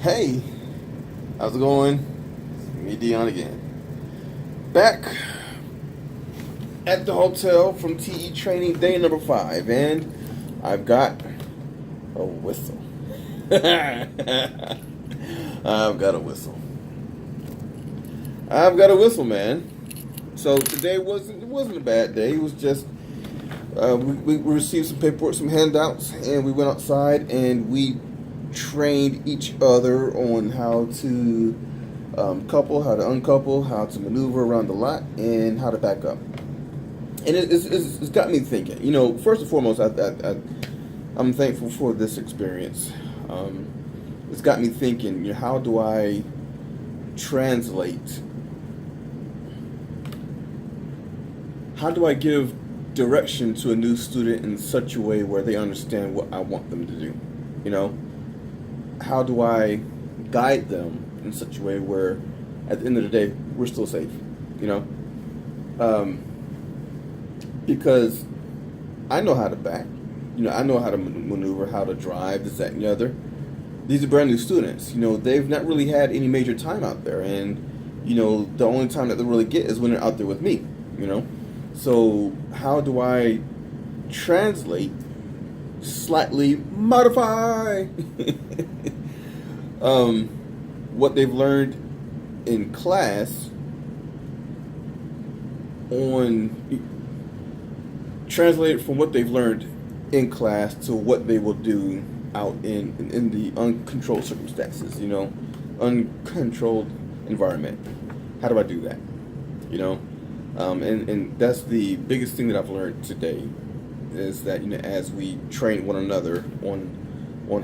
Hey, how's it going? Me, Dion again. Back at the hotel from TE training day number 5, and I've got a whistle. I've got a whistle. I've got a whistle, man. So today wasn't a bad day. It was just we received some paperwork, some handouts, and we went outside and we trained each other on how to couple, how to uncouple, how to maneuver around the lot, and how to back up. And it's got me thinking. First and foremost, I'm thankful for this experience. It's got me thinking. How do I translate? How do I give direction to a new student in such a way where they understand what I want them to do? You know, how do I guide them in such a way where, at the end of the day, we're still safe? You know, because I know how to back. I know how to maneuver, how to drive, this, that, and the other. These are brand new students. They've not really had any major time out there, and the only time that they really get is when they're out there with me. So how do I translate, slightly modify what they've learned in class translate it from what they've learned in class to what they will do out in the uncontrolled circumstances, uncontrolled environment. How do I do that? And that's the biggest thing that I've learned today is that as we train one another on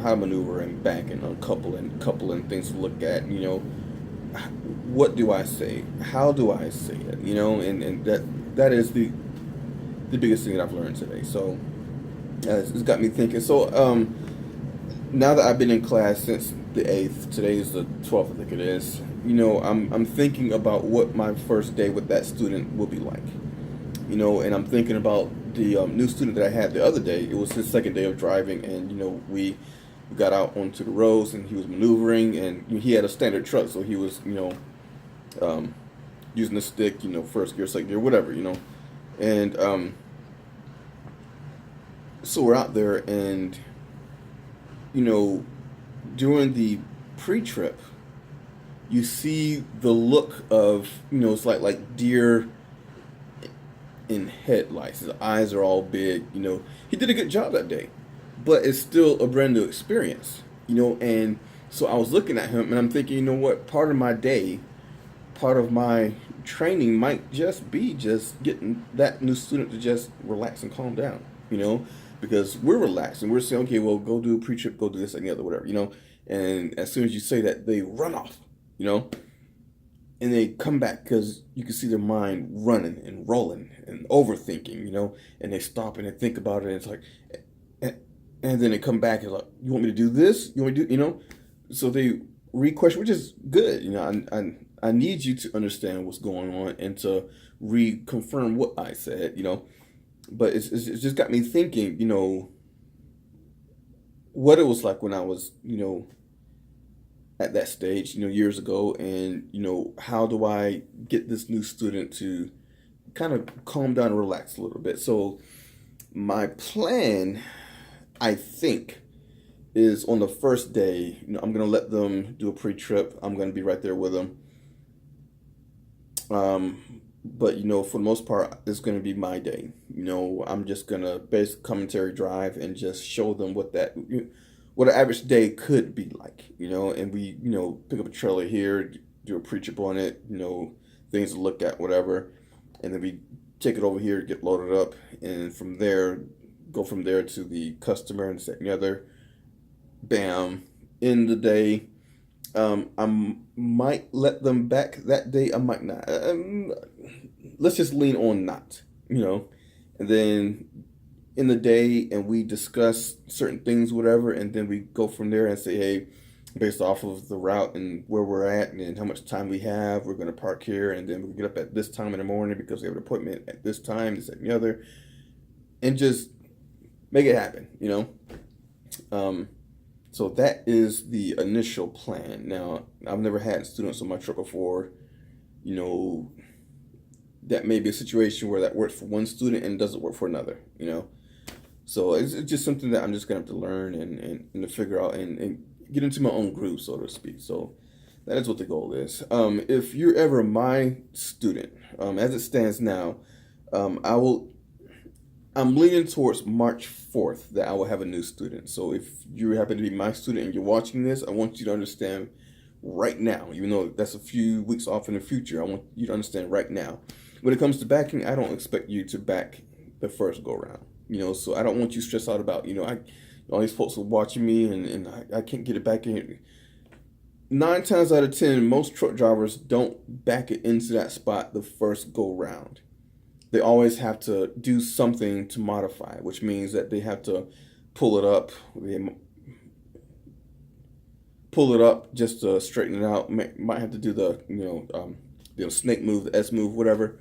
how to maneuver and back and uncouple and couple and things to look at, what do I say? How do I say it? And that is the biggest thing that I've learned today. So it's got me thinking. So now that I've been in class since the 8th, today is the 12th, I think it is. I'm thinking about what my first day with that student will be like. And I'm thinking about the new student that I had the other day. It was his second day of driving, and we got out onto the roads, and he was maneuvering, and he had a standard truck, so he was using the stick, first gear, second gear, whatever, and so we're out there, and during the pre-trip, you see the look of it's like deer in headlights. His eyes are all big. He did a good job that day, but it's still a brand new experience. And so I was looking at him, and I'm thinking, what? Part of my day, part of my training might just be getting that new student to just relax and calm down. Because we're relaxed and we're saying, okay, well, go do a pre-trip, go do this and the other, whatever. And as soon as you say that, they run off. And they come back because you can see their mind running and rolling and overthinking, and they stop and they think about it, and it's like, and then they come back and like, you want me to do this? You want me to do, so they re-question, which is good. I need you to understand what's going on and to reconfirm what I said, but it's just got me thinking, what it was like when I was, at that stage, years ago, and how do I get this new student to kind of calm down and relax a little bit. So my plan, I think, is on the first day, I'm gonna let them do a pre-trip. I'm gonna be right there with them. But for the most part, it's gonna be my day. I'm just gonna base commentary drive and just show them what an average day could be like, and we, pick up a trailer here, do a pre-trip on it, things to look at, whatever, and then we take it over here, get loaded up, and go from there to the customer and set together. Bam, in the day. I might let them back that day. I might not. Let's just lean on not, and then in the day, and we discuss certain things, whatever, and then we go from there and say, hey, based off of the route and where we're at and how much time we have, we're going to park here, and then we'll get up at this time in the morning because we have an appointment at this time, this and the other, and just make it happen, So that is the initial plan. Now, I've never had students on my truck before. You know, that may be a situation where that works for one student and doesn't work for another, you know? So it's just something that I'm just gonna have to learn and to figure out and get into my own groove, so to speak. So that is what the goal is. If you're ever my student, as it stands now, I will. I'm leaning towards March 4th that I will have a new student. So if you happen to be my student and you're watching this, I want you to understand right now, even though that's a few weeks off in the future, I want you to understand right now. When it comes to backing, I don't expect you to back the first go round. So I don't want you stressed out about, all these folks are watching me and I can't get it back in. 9 times out of 10, most truck drivers don't back it into that spot the first go round. They always have to do something to modify, which means that they have to pull it up. They pull it up just to straighten it out. Might have to do the snake move, the S move, whatever.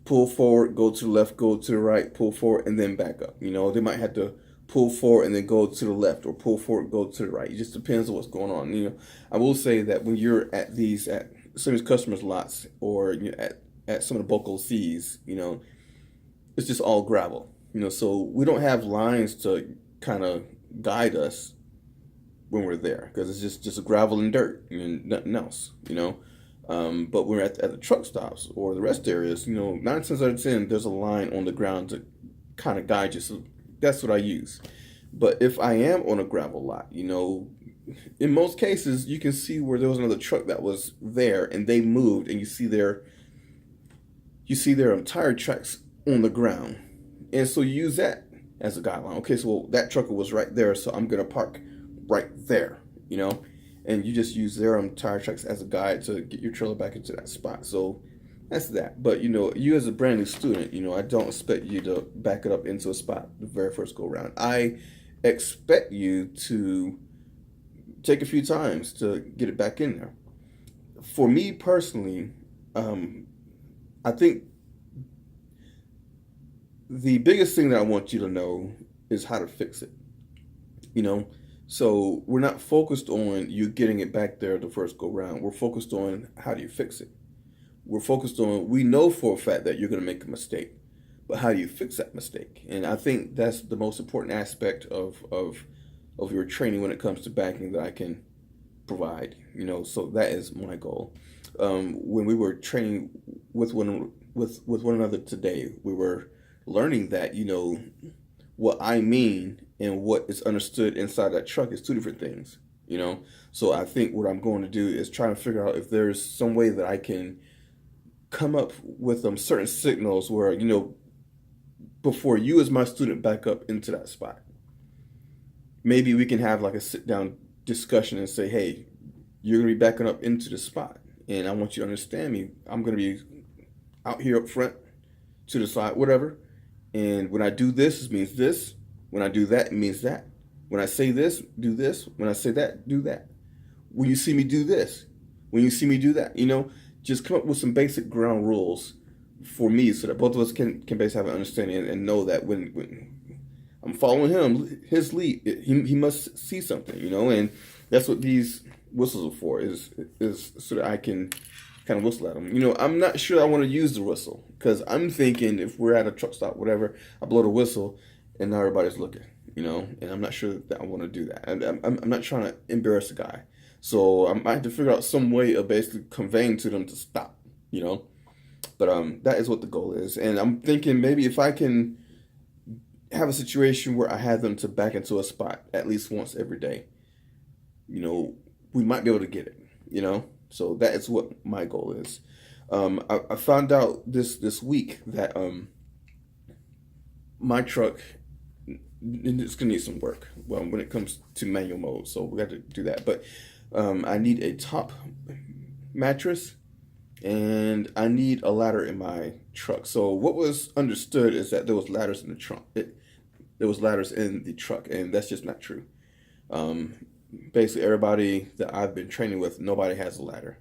Pull forward, go to the left, go to the right, pull forward, and then back up. They might have to pull forward and then go to the left, or pull forward, go to the right. It just depends on what's going on. I will say that when you're at some of these customers' lots, or at some of the Bocal Cs, it's just all gravel. So we don't have lines to kind of guide us when we're there, because it's just gravel and dirt and nothing else. But when we're at the truck stops or the rest areas, 9 times out of 10, there's a line on the ground to kind of guide you. So that's what I use. But if I am on a gravel lot, in most cases, you can see where there was another truck that was there and they moved, and you see their tire tracks on the ground. And so you use that as a guideline. Okay, so that trucker was right there, so I'm going to park right there, and you just use their tire tracks as a guide to get your trailer back into that spot. So that's that. But, you as a brand new student, I don't expect you to back it up into a spot the very first go around. I expect you to take a few times to get it back in there. For me personally, I think the biggest thing that I want you to know is how to fix it. So we're not focused on you getting it back there the first go round. We're focused on how do you fix it. We're focused on, we know for a fact that you're going to make a mistake, but how do you fix that mistake? And I think that's the most important aspect of your training when it comes to backing that I can provide. So that is my goal. When we were training with one another today, we were learning that what I mean and what is understood inside that truck is two different things. So I think what I'm going to do is try to figure out if there's some way that I can come up with certain signals where before you as my student back up into that spot, maybe we can have like a sit down discussion and say, hey, you're going to be backing up into the spot. And I want you to understand me. I'm going to be out here up front, to the side, whatever. And when I do this, it means this. When I do that, it means that. When I say this, do this. When I say that, do that. When you see me do this. When you see me do that. Just come up with some basic ground rules for me so that both of us can basically have an understanding and know that when I'm following his lead, he must see something, and that's what these whistles are for, is so that I can kind of whistle at them. I'm not sure I want to use the whistle, because I'm thinking if we're at a truck stop, whatever, I blow the whistle and now everybody's looking, and I'm not sure that I want to do that. I'm not trying to embarrass the guy. So I might have to figure out some way of basically conveying to them to stop, But that is what the goal is. And I'm thinking maybe if I can have a situation where I have them to back into a spot at least once every day, we might be able to get it, So that is what my goal is. I found out this week that my truck is going to need some work when it comes to manual mode. So we got to do that. But I need a top mattress and I need a ladder in my truck. So what was understood is that there was ladders in the trunk. There was ladders in the truck, and that's just not true. Basically, everybody that I've been training with, nobody has a ladder.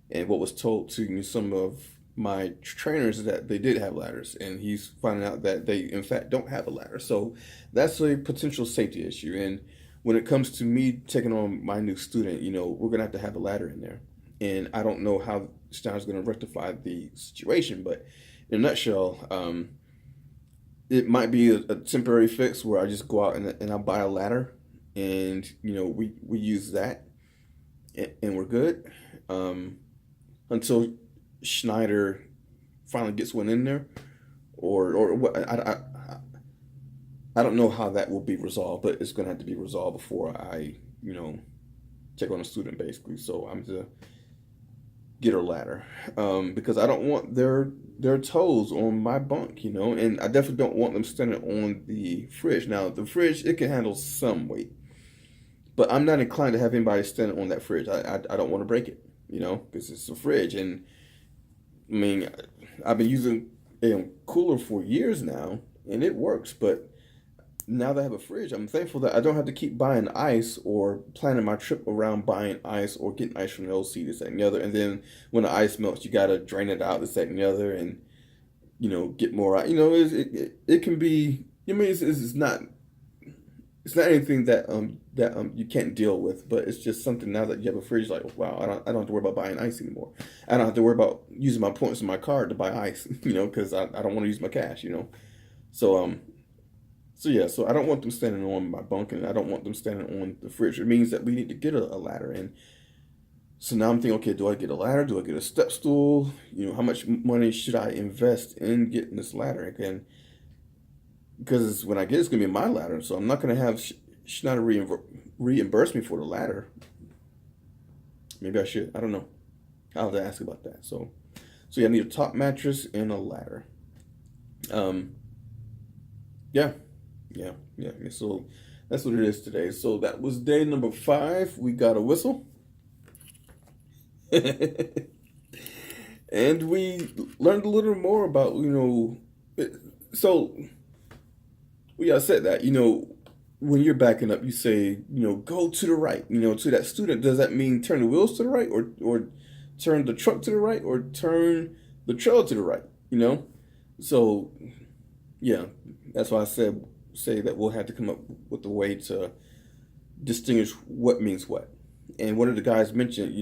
And what was told to me, some of my trainers that they did have ladders, and he's finding out that they in fact don't have a ladder. So that's a potential safety issue. And when it comes to me taking on my new student, we're gonna have a ladder in there, and I don't know how Schneider's gonna rectify the situation, but in a nutshell, it might be a temporary fix where I just go out and I buy a ladder, and we use that, and we're good, until Schneider finally gets one in there, or what I don't know how that will be resolved, but it's gonna have to be resolved before I take on a student, basically. So I'm to get her ladder, because I don't want their toes on my bunk, and I definitely don't want them standing on the fridge. Now the fridge, it can handle some weight, but I'm not inclined to have anybody standing on that fridge. I don't want to break it, because it's a fridge. And I mean, I've been using a cooler for years now, and it works. But now that I have a fridge, I'm thankful that I don't have to keep buying ice or planning my trip around buying ice or getting ice from the OC, this, that, and the other. And then when the ice melts, you got to drain it out, this, that, and the other, and, get more out. It can be, it's not anything that you can't deal with, but it's just something now that you have a fridge, like, wow, I don't have to worry about buying ice anymore. I don't have to worry about using my points in my card to buy ice, because I don't want to use my cash, So, so I don't want them standing on my bunk, and I don't want them standing on the fridge. It means that we need to get a ladder. And so now I'm thinking, okay, do I get a ladder? Do I get a step stool? How much money should I invest in getting this ladder again? Because when I get it, it's going to be my ladder. So I'm not going to have Schneider reimburse me for the ladder. Maybe I should. I don't know. I'll have to ask about that. So yeah, I need a top mattress and a ladder. Yeah. So that's what it is today. So that was day number 5. We got a whistle. And we learned a little more about, so I said that, when you're backing up, you say, go to the right, to that student. Does that mean turn the wheels to the right, or turn the truck to the right, or turn the trailer to the right, So, yeah, that's why I say that we'll have to come up with a way to distinguish what means what. And one of the guys mentioned,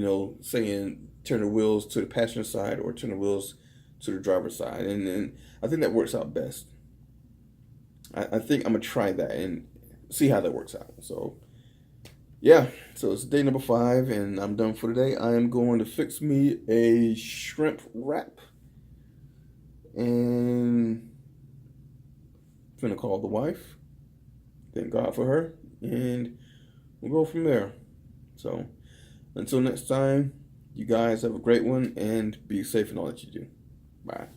saying turn the wheels to the passenger side or turn the wheels to the driver's side. And I think that works out best. I think I'm going to try that and see how that works out. So, yeah. So it's day number 5, and I'm done for today. I am going to fix me a shrimp wrap. And I'm going to call the wife. Thank God for her. And we'll go from there. So, until next time, you guys have a great one, and be safe in all that you do. Bye.